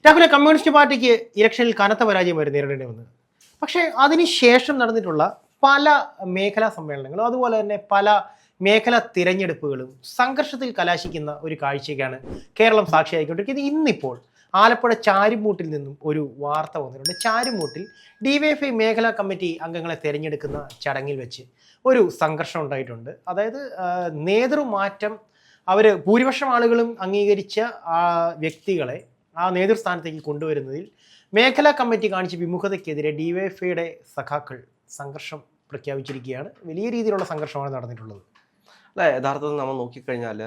രാഹുലെ communist പാർട്ടിക്ക് ഇലക്ഷനിൽ കനത്ത പരാജയം വരെ നേരിടേണ്ടി വന്നത്. പക്ഷേ അതിനുശേഷം നടന്നിട്ടുള്ള പല മേഖലാ സമ്മേളനങ്ങളും അതുപോലെ തന്നെ പല മേഖലാ തിരഞ്ഞെടുപ്പുകളും സംഘർഷത്തിൽ കലാശിക്കുന്ന ഒരു കാഴ്ചയ്ക്കാണ് കേരളം സാക്ഷിയായിക്കൊണ്ടിരിക്കുന്നത്. ഇന്നിപ്പോൾ ആലപ്പുഴ ചാരുമൂട്ടിൽ നിന്നും ഒരു വാർത്ത വന്നിട്ടുണ്ട്. ചാരുമൂട്ടിൽ ഡിവൈഎഫ്ഐ മേഖലാ കമ്മിറ്റി അംഗങ്ങളെ തിരഞ്ഞെടുക്കുന്ന ചടങ്ങിൽ വെച്ച് ഒരു സംഘർഷം ഉണ്ടായിട്ടുണ്ട്. അതായത് നേതൃമാറ്റം ഭൂരിപക്ഷം ആളുകളും അംഗീകരിച്ച വ്യക്തികളെ ആ നേതൃസ്ഥാനത്തേക്ക് കൊണ്ടുവരുന്നതിൽ മേഖലാ കമ്മിറ്റി കാണിച്ച വിമുഖതയ്ക്കെതിരെ ഡിവൈഎഫ്ഐയുടെ സഖാക്കൾ സംഘർഷം പ്രഖ്യാപിച്ചിരിക്കുകയാണ്. വലിയ രീതിയിലുള്ള സംഘർഷമാണ് നടന്നിട്ടുള്ളത്. അല്ല, യഥാർത്ഥത്തിൽ നമ്മൾ നോക്കിക്കഴിഞ്ഞാൽ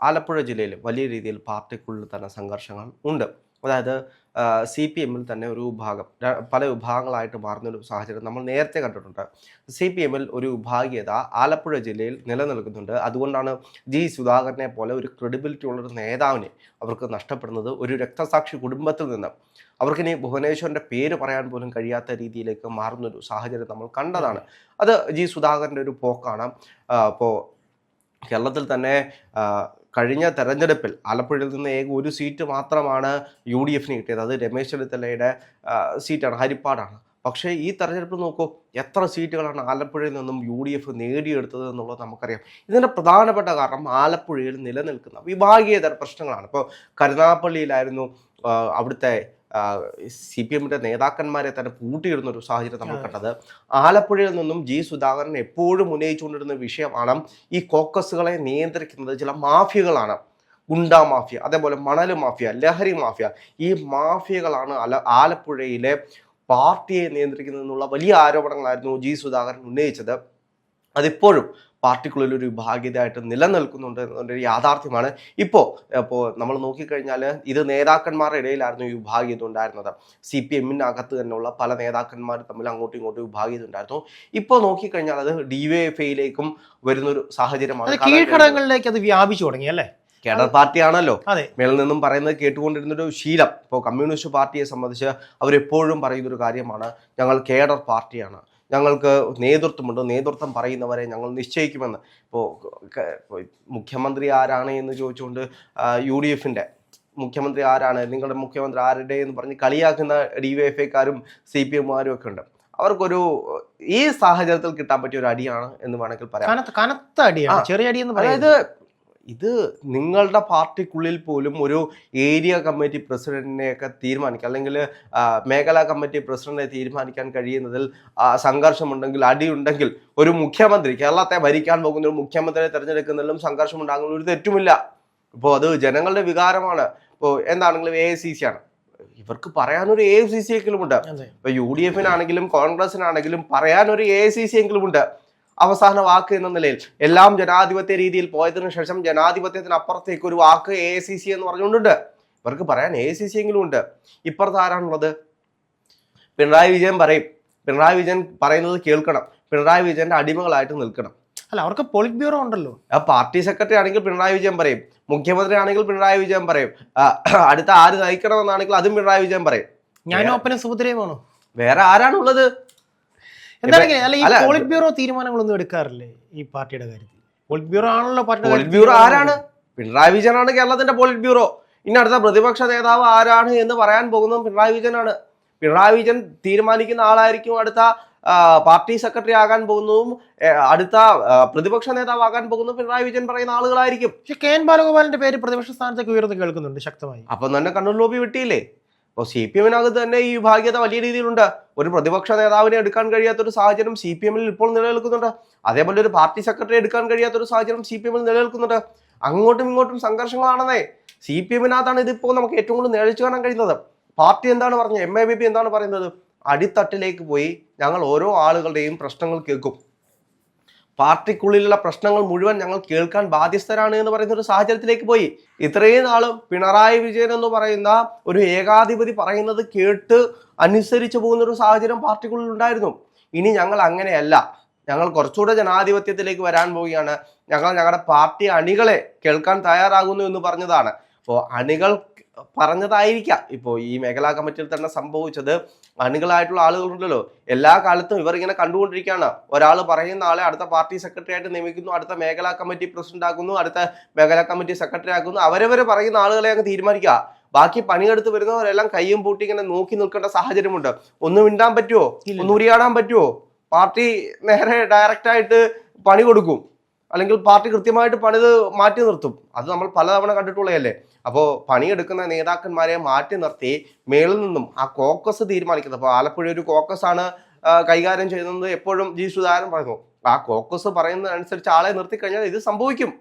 ആലപ്പുഴ ജില്ലയിൽ വലിയ രീതിയിൽ പാർട്ടിക്കുള്ളിൽ തന്നെ സംഘർഷങ്ങൾ ഉണ്ട്. അതായത് CPM-ൽ തന്നെ ഒരു വിഭാഗം പല വിഭാഗങ്ങളായിട്ട് മാറുന്നൊരു സാഹചര്യം നമ്മൾ നേരത്തെ കണ്ടിട്ടുണ്ട്. CPM-ൽ ഒരു വിഭാഗീയത ആലപ്പുഴ ജില്ലയിൽ നിലനിൽക്കുന്നുണ്ട്. അതുകൊണ്ടാണ് സുധാകരനെ പോലെ ഒരു ക്രെഡിബിലിറ്റി ഉള്ളൊരു നേതാവിനെ അവർക്ക് നഷ്ടപ്പെടുന്നത്. ഒരു രക്തസാക്ഷി കുടുംബത്തിൽ നിന്ന് അവർക്കിനി ഭുവനേശ്വറിൻ്റെ പേര് പറയാൻ പോലും കഴിയാത്ത രീതിയിലേക്ക് മാറുന്നൊരു സാഹചര്യം നമ്മൾ കണ്ടതാണ്. അത് സുധാകരൻ്റെ ഒരു പോക്കാണ്. അപ്പോൾ കേരളത്തിൽ തന്നെ കഴിഞ്ഞ തെരഞ്ഞെടുപ്പിൽ ആലപ്പുഴയിൽ നിന്ന് ഒരു സീറ്റ് മാത്രമാണ് UDF-ന് കിട്ടിയത്. അത് രമേശ് ചെന്നിത്തലയുടെ സീറ്റാണ്, ഹരിപ്പാടാണ്. പക്ഷേ ഈ തെരഞ്ഞെടുപ്പ് നോക്കൂ, എത്ര സീറ്റുകളാണ് ആലപ്പുഴയിൽ നിന്നും UDF നേടിയെടുത്തത് എന്നുള്ളത് നമുക്കറിയാം. ഇതിൻ്റെ പ്രധാനപ്പെട്ട കാരണം ആലപ്പുഴയിൽ നിലനിൽക്കുന്ന വിഭാഗീയതര പ്രശ്നങ്ങളാണ്. ഇപ്പോൾ കരുനാഗപ്പള്ളിയിലായിരുന്നു അവിടുത്തെ CPM-ന്റെ നേതാക്കന്മാരെ തന്നെ പൂട്ടിയിടുന്ന ഒരു സാഹചര്യം നമ്മൾ കണ്ടത്. ആലപ്പുഴയിൽ നിന്നും സുധാകരൻ എപ്പോഴും ഉന്നയിച്ചുകൊണ്ടിരുന്ന വിഷയമാണ് ഈ കോക്കസുകളെ നിയന്ത്രിക്കുന്നത് ചില മാഫിയകളാണ്. ഗുണ്ടാ മാഫിയ, അതേപോലെ മണൽ മാഫിയ, ലഹരി മാഫിയ. ഈ മാഫിയകളാണ് ആലപ്പുഴയിലെ പാർട്ടിയെ നിയന്ത്രിക്കുന്നതെന്നുള്ള വലിയ ആരോപണങ്ങളായിരുന്നു സുധാകരൻ ഉന്നയിച്ചത്. അതിപ്പോഴും പാർട്ടിക്കുള്ളിൽ ഒരു വിഭാഗീയതയായിട്ട് നിലനിൽക്കുന്നുണ്ട് എന്നൊരു യാഥാർത്ഥ്യമാണ്. ഇപ്പോൾ നമ്മൾ നോക്കിക്കഴിഞ്ഞാൽ ഇത് നേതാക്കന്മാരുടെ ഇടയിലായിരുന്നു ഈ വിഭാഗീയത ഉണ്ടായിരുന്നത്. CPM-നകത്ത് തന്നെയുള്ള പല നേതാക്കന്മാർ തമ്മിൽ അങ്ങോട്ടും ഇങ്ങോട്ടും വിഭാഗീയത ഉണ്ടായിരുന്നു. ഇപ്പോൾ നോക്കിക്കഴിഞ്ഞാൽ അത് DYFI-യിലേക്കും വരുന്നൊരു സാഹചര്യമാണ്. കീഴ്ഘടകങ്ങളിലേക്ക് അത് വ്യാപിച്ചു തുടങ്ങി അല്ലേ? കേഡർ പാർട്ടിയാണല്ലോ മേളിൽ നിന്നും പറയുന്നത് കേട്ടുകൊണ്ടിരുന്നൊരു ശീലം. ഇപ്പോൾ കമ്മ്യൂണിസ്റ്റ് പാർട്ടിയെ സംബന്ധിച്ച് അവരെപ്പോഴും പറയുന്നൊരു കാര്യമാണ്, ഞങ്ങൾ കേഡർ പാർട്ടിയാണ്, ഞങ്ങൾക്ക് നേതൃത്വമുണ്ട്, നേതൃത്വം പറയുന്നവരെ ഞങ്ങൾ നിശ്ചയിക്കുമെന്ന്. ഇപ്പോൾ മുഖ്യമന്ത്രി ആരാണ് എന്ന് ചോദിച്ചുകൊണ്ട് UDF-ന്റെ മുഖ്യമന്ത്രി ആരാണ്, നിങ്ങളുടെ മുഖ്യമന്ത്രി ആരുടെ എന്ന് പറഞ്ഞ് കളിയാക്കുന്ന DYFI-ക്കാരും CPM-മാരും ഒക്കെ ഉണ്ട്. അവർക്കൊരു ഈ സാഹചര്യത്തിൽ കിട്ടാൻ പറ്റിയ ഒരു അടിയാണ് എന്ന് വേണമെങ്കിൽ പറയാം. കനത്ത അടിയാണ്, ചെറിയ അടി എന്ന് അതായത് ഇത് നിങ്ങളുടെ പാർട്ടിക്കുള്ളിൽ പോലും ഒരു ഏരിയ കമ്മിറ്റി പ്രസിഡന്റിനെയൊക്കെ തീരുമാനിക്കുക, അല്ലെങ്കിൽ മേഖലാ കമ്മിറ്റി പ്രസിഡന്റിനെ തീരുമാനിക്കാൻ കഴിയുന്നതിൽ സംഘർഷമുണ്ടെങ്കിൽ, അടിയുണ്ടെങ്കിൽ, ഒരു മുഖ്യമന്ത്രി കേരളത്തെ ഭരിക്കാൻ പോകുന്ന ഒരു മുഖ്യമന്ത്രിയെ തിരഞ്ഞെടുക്കുന്നതിലും സംഘർഷം ഉണ്ടാകുന്ന ഒരു തെറ്റുമില്ല. ഇപ്പോൾ അത് ജനങ്ങളുടെ വികാരമാണ്. ഇപ്പോൾ എന്താണെങ്കിലും AICC ആണ്, ഇവർക്ക് പറയാനൊരു AICC എങ്കിലും ഉണ്ട്. ഇപ്പൊ UDF-നാണെങ്കിലും കോൺഗ്രസിനാണെങ്കിലും പറയാനൊരു AICC എങ്കിലും ഉണ്ട്. അവസാന വാക്ക് എന്ന നിലയിൽ എല്ലാം ജനാധിപത്യ രീതിയിൽ പോയതിനു ശേഷം ജനാധിപത്യത്തിന് അപ്പുറത്തേക്ക് ഒരു വാക്ക് AICC എന്ന് പറഞ്ഞുകൊണ്ടുണ്ട്. ഇവർക്ക് പറയാൻ AICC എങ്കിലും ഉണ്ട്. ഇപ്പുറത്ത് ആരാണുള്ളത്? പിണറായി വിജയൻ പറയും, പിണറായി വിജയൻ പറയുന്നത് കേൾക്കണം, പിണറായി വിജയന്റെ അടിമകളായിട്ട് നിൽക്കണം. അല്ല, അവർക്ക് പോളിറ്റ് ബ്യൂറോ ഉണ്ടല്ലോ. പാർട്ടി സെക്രട്ടറി ആണെങ്കിൽ പിണറായി വിജയൻ പറയും, മുഖ്യമന്ത്രി ആണെങ്കിൽ പിണറായി വിജയൻ പറയും, അടുത്ത ആര് നയിക്കണമെന്നാണെങ്കിൽ അതും പിണറായി വിജയൻ പറയും. ഞാനും ഒപ്പന സുഭദ്രയുമാണോ? വേറെ ആരാണുള്ളത്? പോളിറ്റ് ബ്യൂറോ തീരുമാനങ്ങളൊന്നും എടുക്കാറില്ലേ ഈ പാർട്ടിയുടെ കാര്യത്തിൽ? പോളിറ്റ് ബ്യൂറോ ആണല്ലോ പാർട്ടിയുടെ. പോളിറ്റ് ബ്യൂറോ ആരാണ്? പിണറായി വിജയനാണ് കേരളത്തിന്റെ പോളിറ്റ് ബ്യൂറോ. ഇനി അടുത്ത പ്രതിപക്ഷ നേതാവ് ആരാണ് എന്ന് പറയാൻ പോകുന്നതും പിണറായി വിജയനാണ്. പിണറായി വിജയൻ തീരുമാനിക്കുന്ന ആളായിരിക്കും അടുത്ത പാർട്ടി സെക്രട്ടറി ആകാൻ പോകുന്നതും അടുത്ത പ്രതിപക്ഷ നേതാവാകാൻ പോകുന്നതും പിണറായി വിജയൻ പറയുന്ന ആളുകളായിരിക്കും. പക്ഷെ KN ബാലഗോപാലിന്റെ പേര് പ്രതിപക്ഷ സ്ഥാനത്തേക്ക് ഉയർന്നു കേൾക്കുന്നുണ്ട് ശക്തമായി. അപ്പം തന്നെ കണ്ണൂർ ലോബി വിട്ടിയില്ലേ? അപ്പോൾ CPM-നകത്ത് തന്നെ ഈ വിഭാഗീയത വലിയ രീതിയിലുണ്ട്. ഒരു പ്രതിപക്ഷ നേതാവിനെ എടുക്കാൻ കഴിയാത്തൊരു സാഹചര്യം CPM-ൽ ഇപ്പോൾ നിലനിൽക്കുന്നുണ്ട്. അതേപോലെ ഒരു പാർട്ടി സെക്രട്ടറി എടുക്കാൻ കഴിയാത്തൊരു സാഹചര്യം CPM-ൽ നിലനിൽക്കുന്നുണ്ട്. അങ്ങോട്ടും ഇങ്ങോട്ടും സംഘർഷങ്ങളാണെന്നേ. CPM-നകത്താണ് ഇതിപ്പോൾ നമുക്ക് ഏറ്റവും കൂടുതൽ നേടിച്ചു കാണാൻ കഴിയുന്നത്. പാർട്ടി എന്താണ് പറഞ്ഞത്? MABP എന്താണ് പറയുന്നത്? അടിത്തട്ടിലേക്ക് പോയി ഞങ്ങൾ ഓരോ ആളുകളുടെയും പ്രശ്നങ്ങൾ കേൾക്കും, പാർട്ടിക്കുള്ളിലുള്ള പ്രശ്നങ്ങൾ മുഴുവൻ ഞങ്ങൾ കേൾക്കാൻ ബാധ്യസ്ഥരാണ് എന്ന് പറയുന്ന ഒരു സാഹചര്യത്തിലേക്ക് പോയി. ഇത്രയും നാളും പിണറായി വിജയൻ എന്ന് പറയുന്ന ഒരു ഏകാധിപതി പറയുന്നത് കേട്ട് അനുസരിച്ച് പോകുന്ന ഒരു സാഹചര്യം പാർട്ടിക്കുള്ളിൽ ഉണ്ടായിരുന്നു. ഇനി ഞങ്ങൾ അങ്ങനെയല്ല, ഞങ്ങൾ കുറച്ചുകൂടെ ജനാധിപത്യത്തിലേക്ക് വരാൻ പോവുകയാണ്, ഞങ്ങൾ ഞങ്ങളുടെ പാർട്ടി അണികളെ കേൾക്കാൻ തയ്യാറാകുന്നു എന്ന് പറഞ്ഞതാണ്. അപ്പോൾ അണികൾ പറഞ്ഞതായിരിക്കാം ഇപ്പോൾ ഈ മേഖലാ കമ്മിറ്റിയിൽ തന്നെ സംഭവിച്ചത്. അണികളായിട്ടുള്ള ആളുകളുണ്ടല്ലോ, എല്ലാ കാലത്തും ഇവർ ഇങ്ങനെ കണ്ടുകൊണ്ടിരിക്കുകയാണ്. ഒരാൾ പറയുന്ന ആളെ അടുത്ത പാർട്ടി സെക്രട്ടറി ആയിട്ട് നിയമിക്കുന്നു, അടുത്ത മേഖലാ കമ്മിറ്റി പ്രസിഡന്റ് ആക്കുന്നു, അടുത്ത മേഖലാ കമ്മിറ്റി സെക്രട്ടറി ആക്കുന്നു. അവരവരെ പറയുന്ന ആളുകളെ അങ്ങ് തീരുമാനിക്കുക. ബാക്കി പണിയെടുത്ത് വരുന്നവരെല്ലാം കയ്യും പൂട്ടി ഇങ്ങനെ നോക്കി നിൽക്കേണ്ട സാഹചര്യമുണ്ട്. ഒന്ന് മിണ്ടാൻ പറ്റുമോ? ഒന്ന് ഉരിയാടാൻ പറ്റുമോ? പാർട്ടി നേരെ ഡയറക്റ്റ് ആയിട്ട് പണി കൊടുക്കും, അല്ലെങ്കിൽ പാർട്ടി കൃത്യമായിട്ട് പണിത് മാറ്റി നിർത്തും. അത് നമ്മൾ പലതവണ കണ്ടിട്ടുള്ളതല്ലേ. അപ്പോൾ പണിയെടുക്കുന്ന നേതാക്കന്മാരെ മാറ്റി നിർത്തി മേളിൽ നിന്നും ആ കോക്കസ് തീരുമാനിക്കുന്നത്. അപ്പോൾ ആലപ്പുഴ ഒരു കോക്കസ് ആണ് കൈകാര്യം ചെയ്യുന്നത് എപ്പോഴും ജി സുധാകരൻ പറയുന്നു. ആ കോക്കസ് പറയുന്നതനുസരിച്ച് ആളെ നിർത്തിക്കഴിഞ്ഞാൽ ഇത് സംഭവിക്കും.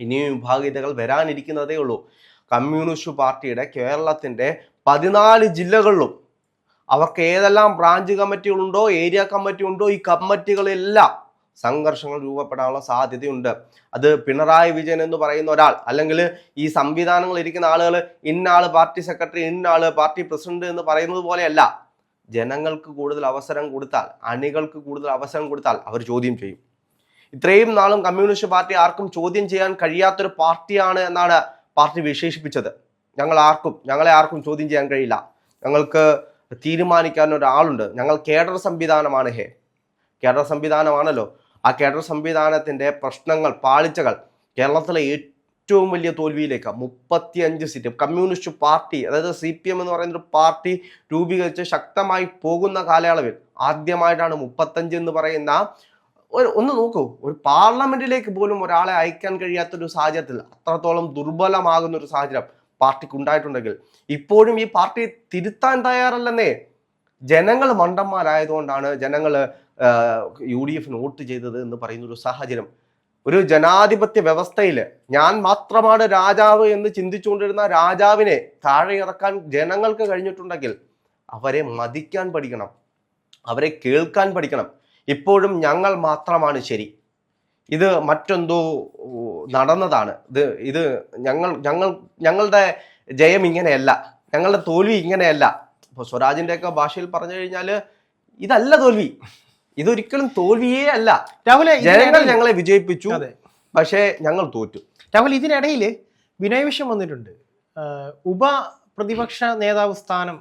ഇനിയും വിഭാഗീയതകൾ വരാനിരിക്കുന്നതേ ഉള്ളൂ. കമ്മ്യൂണിസ്റ്റ് പാർട്ടിയുടെ കേരളത്തിന്റെ 14 ജില്ലകളിലും അവർക്ക് ഏതെല്ലാം ബ്രാഞ്ച് കമ്മിറ്റികളുണ്ടോ, ഏരിയ കമ്മിറ്റി ഉണ്ടോ, ഈ കമ്മിറ്റികളെല്ലാം സംഘർഷങ്ങൾ രൂപപ്പെടാനുള്ള സാധ്യതയുണ്ട്. അത് പിണറായി വിജയൻ എന്ന് പറയുന്ന ഒരാൾ, അല്ലെങ്കിൽ ഈ സംവിധാനങ്ങൾ ഇരിക്കുന്ന ആളുകൾ ഇന്ന ആള് പാർട്ടി സെക്രട്ടറി, ഇന്ന ആള് പാർട്ടി പ്രസിഡന്റ് എന്ന് പറയുന്നത് പോലെയല്ല. ജനങ്ങൾക്ക് കൂടുതൽ അവസരം കൊടുത്താൽ, അണികൾക്ക് കൂടുതൽ അവസരം കൊടുത്താൽ അവർ ചോദ്യം ചെയ്യും. ഇത്രയും നാളും കമ്മ്യൂണിസ്റ്റ് പാർട്ടി ആർക്കും ചോദ്യം ചെയ്യാൻ കഴിയാത്തൊരു പാർട്ടിയാണ് എന്നാണ് പാർട്ടി വിശേഷിപ്പിച്ചത്. ഞങ്ങളെ ആർക്കും ചോദ്യം ചെയ്യാൻ കഴിയില്ല, ഞങ്ങൾക്ക് തീരുമാനിക്കാൻ ഒരാളുണ്ട്, ഞങ്ങൾ കേഡർ സംവിധാനമാണ്. കേഡർ സംവിധാനമാണല്ലോ. ആ കേഡർ സംവിധാനത്തിന്റെ പ്രശ്നങ്ങൾ, പാളിച്ചകൾ കേരളത്തിലെ ഏറ്റവും വലിയ തോൽവിയിലേക്ക് 35 സീറ്റ് കമ്മ്യൂണിസ്റ്റ് പാർട്ടി, അതായത് CPM എന്ന് പറയുന്ന ഒരു പാർട്ടി രൂപീകരിച്ച് ശക്തമായി പോകുന്ന കാലയളവിൽ ആദ്യമായിട്ടാണ് 35 എന്ന് പറയുന്ന ഒന്ന് നോക്കൂ, ഒരു പാർലമെന്റിലേക്ക് പോലും ഒരാളെ അയക്കാൻ കഴിയാത്തൊരു സാഹചര്യത്തിൽ, അത്രത്തോളം ദുർബലമാകുന്ന ഒരു സാഹചര്യം പാർട്ടിക്ക് ഉണ്ടായിട്ടുണ്ടെങ്കിൽ ഇപ്പോഴും ഈ പാർട്ടി തിരുത്താൻ തയ്യാറല്ലെന്നേ. ജനങ്ങൾ മണ്ടന്മാരായതുകൊണ്ടാണ് ജനങ്ങൾ UDF വോട്ട് ചെയ്തത് എന്ന് പറയുന്ന ഒരു സാഹചര്യം. ഒരു ജനാധിപത്യ വ്യവസ്ഥയിൽ ഞാൻ മാത്രമാണ് രാജാവ് എന്ന് ചിന്തിച്ചുകൊണ്ടിരുന്ന രാജാവിനെ താഴെ ഇറക്കാൻ ജനങ്ങൾക്ക് കഴിഞ്ഞിട്ടുണ്ടെങ്കിൽ അവരെ മതിക്കാൻ പഠിക്കണം, അവരെ കേൾക്കാൻ പഠിക്കണം. ഇപ്പോഴും ഞങ്ങൾ മാത്രമാണ് ശരി, ഇത് മറ്റെന്തോ നടന്നതാണ്, ഇത് ഞങ്ങളുടെ ജയം ഇങ്ങനെയല്ല, ഞങ്ങളുടെ തോൽവി ഇങ്ങനെയല്ല. ഇപ്പോൾ സ്വരാജിൻ്റെയൊക്കെ ഭാഷയിൽ പറഞ്ഞു കഴിഞ്ഞാൽ ഇതല്ല തോൽവി, ഇതൊരിക്കലും തോൽവിയേ അല്ല. രാഹുൽ, ജനങ്ങൾ ഞങ്ങളെ വിജയിപ്പിച്ചു, പക്ഷേ ഞങ്ങൾ തോറ്റു. രാഹുൽ, ഇതിനിടയിൽ ബിനോയ് വിശ്വം വന്നിട്ടുണ്ട്. ഉപപ്രതിപക്ഷ നേതാവ് സ്ഥാനം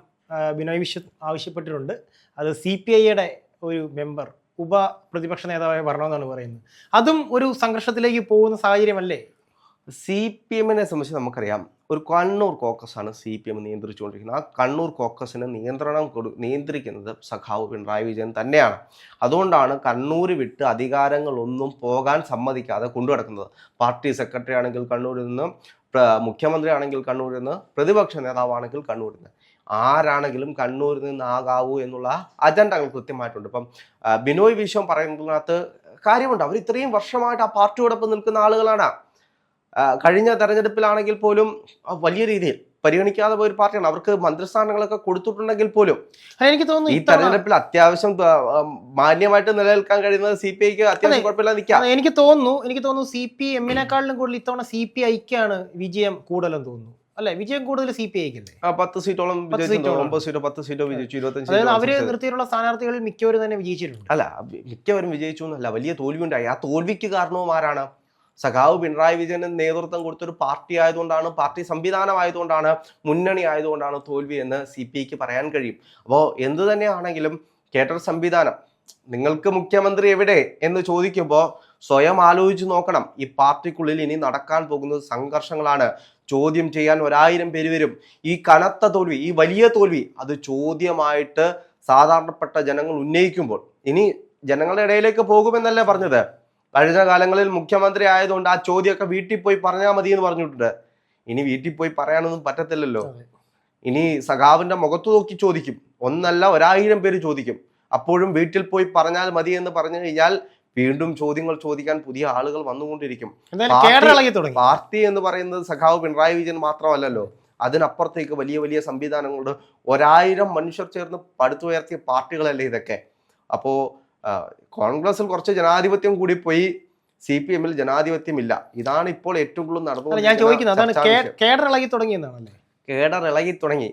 ബിനോയ് വിശ്വം ആവശ്യപ്പെട്ടിട്ടുണ്ട്. അത് CPIയുടെ ഒരു മെമ്പർ ഉപപ്രതിപക്ഷ നേതാവായി വരണമെന്നാണ് പറയുന്നത്. അതും ഒരു സംഘർഷത്തിലേക്ക് പോകുന്ന സാഹചര്യമല്ലേ? CPM-നെ സംബന്ധിച്ച് നമുക്കറിയാം, ഒരു കണ്ണൂർ കോക്കസാണ് CPM നിയന്ത്രിച്ചുകൊണ്ടിരിക്കുന്നത്. ആ കണ്ണൂർ കോക്കസിന് നിയന്ത്രിക്കുന്നത് സഖാവ് പിണറായി വിജയൻ തന്നെയാണ്. അതുകൊണ്ടാണ് കണ്ണൂർ വിട്ട് അധികാരങ്ങളൊന്നും പോകാൻ സമ്മതിക്കാതെ കൊണ്ടുനടക്കുന്നത്. പാർട്ടി സെക്രട്ടറി ആണെങ്കിൽ കണ്ണൂരിൽ നിന്ന്, മുഖ്യമന്ത്രി ആണെങ്കിൽ കണ്ണൂരിൽ നിന്ന്, പ്രതിപക്ഷ നേതാവാണെങ്കിൽ കണ്ണൂരിൽ നിന്ന്, ആരാണെങ്കിലും കണ്ണൂരിൽ നിന്നാകാവൂ എന്നുള്ള അജണ്ടകൾ കൃത്യമായിട്ടുണ്ട്. ഇപ്പം ബിനോയ് വിശ്വം പറയുന്നതിനകത്ത് കാര്യമുണ്ട്. അവർ ഇത്രയും വർഷമായിട്ട് ആ പാർട്ടിയോടൊപ്പം നിൽക്കുന്ന ആളുകളാണ്. കഴിഞ്ഞ തെരഞ്ഞെടുപ്പിലാണെങ്കിൽ പോലും വലിയ രീതിയിൽ പരിഗണിക്കാതെ പോയ ഒരു പാർട്ടിയാണ്. അവർക്ക് മന്ത്രിസ്ഥാനങ്ങളൊക്കെ കൊടുത്തിട്ടുണ്ടെങ്കിൽ പോലും എനിക്ക് തോന്നുന്നു ഈ തെരഞ്ഞെടുപ്പിൽ അത്യാവശ്യം മാന്യമായിട്ട് നിലനിൽക്കാൻ കഴിയുന്നത് CPIക്ക് അത്യാവശ്യം കുഴപ്പമില്ലാതെ നിൽക്കാം. എനിക്ക് തോന്നുന്നു CPM-നെക്കാളിലും കൂടുതൽ ഇത്തവണ CPIക്കാണ് വിജയം കൂടുതലെന്ന് തോന്നുന്നു. അല്ലെ, വിജയം കൂടുതൽ CPIക്കല്ലേ? 10 സീറ്റോളം 9 സീറ്റോ 10 സീറ്റോ വിജയിച്ചു. 25 അവര് നിർത്തിയിട്ടുള്ള സ്ഥാനാർത്ഥികളിൽ മിക്കവരും തന്നെ വിജയിച്ചിട്ടുണ്ട്. അല്ല, മിക്കവരും വിജയിച്ചു എന്നല്ല, വലിയ തോൽവി ഉണ്ടായി. ആ തോൽവിക്ക് കാരണവും ആരാണ്? സഖാവ് പിണറായി വിജയന് നേതൃത്വം കൊടുത്തൊരു പാർട്ടി ആയതുകൊണ്ടാണ്, പാർട്ടി സംവിധാനമായതുകൊണ്ടാണ്, മുന്നണി ആയതുകൊണ്ടാണ് തോൽവി എന്ന് CPIക്ക് പറയാൻ കഴിയും. അപ്പോൾ എന്തു തന്നെയാണെങ്കിലും കേഡർ സംവിധാനം, നിങ്ങൾക്ക് മുഖ്യമന്ത്രി എവിടെ എന്ന് ചോദിക്കുമ്പോൾ സ്വയം ആലോചിച്ച് നോക്കണം. ഈ പാർട്ടിക്കുള്ളിൽ ഇനി നടക്കാൻ പോകുന്നത് സംഘർഷങ്ങളാണ്. ചോദ്യം ചെയ്യാൻ 1000 പേര് വരും. ഈ കനത്ത തോൽവി, ഈ വലിയ തോൽവി, അത് ചോദ്യമായിട്ട് സാധാരണപ്പെട്ട ജനങ്ങൾ ഉന്നയിക്കുമ്പോൾ ഇനി ജനങ്ങളുടെ ഇടയിലേക്ക് പോകുമെന്നല്ലേ പറഞ്ഞത്. കഴിഞ്ഞ കാലങ്ങളിൽ മുഖ്യമന്ത്രി ആയതുകൊണ്ട് ആ ചോദ്യമൊക്കെ വീട്ടിൽ പോയി പറഞ്ഞാൽ മതി എന്ന് പറഞ്ഞിട്ടുണ്ട്. ഇനി വീട്ടിൽ പോയി പറയാനൊന്നും പറ്റത്തില്ലല്ലോ. ഇനി സഖാവിന്റെ മുഖത്ത് നോക്കി ചോദിക്കും, ഒന്നല്ല 1000 പേര് ചോദിക്കും. അപ്പോഴും വീട്ടിൽ പോയി പറഞ്ഞാൽ മതി എന്ന് പറഞ്ഞു കഴിഞ്ഞാൽ വീണ്ടും ചോദ്യങ്ങൾ ചോദിക്കാൻ പുതിയ ആളുകൾ വന്നുകൊണ്ടിരിക്കും. പാർട്ടി എന്ന് പറയുന്നത് സഖാവ് പിണറായി വിജയൻ മാത്രമല്ലല്ലോ, അതിനപ്പുറത്തേക്ക് വലിയ വലിയ സംവിധാനങ്ങളുണ്ട്. 1000 മനുഷ്യർ ചേർന്ന് പടുത്തുയർത്തിയ പാർട്ടികളല്ലേ ഇതൊക്കെ. അപ്പോ കോൺഗ്രസിൽ കുറച്ച് ജനാധിപത്യം കൂടിപ്പോയി, CPM-ൽ ജനാധിപത്യമില്ല. ഇതാണ് ഇപ്പോൾ ഏറ്റവും കൂടുതൽ നടന്നത്. ഞാൻ ചോദിക്കുന്നത് കേഡർ ഇളകി തുടങ്ങി.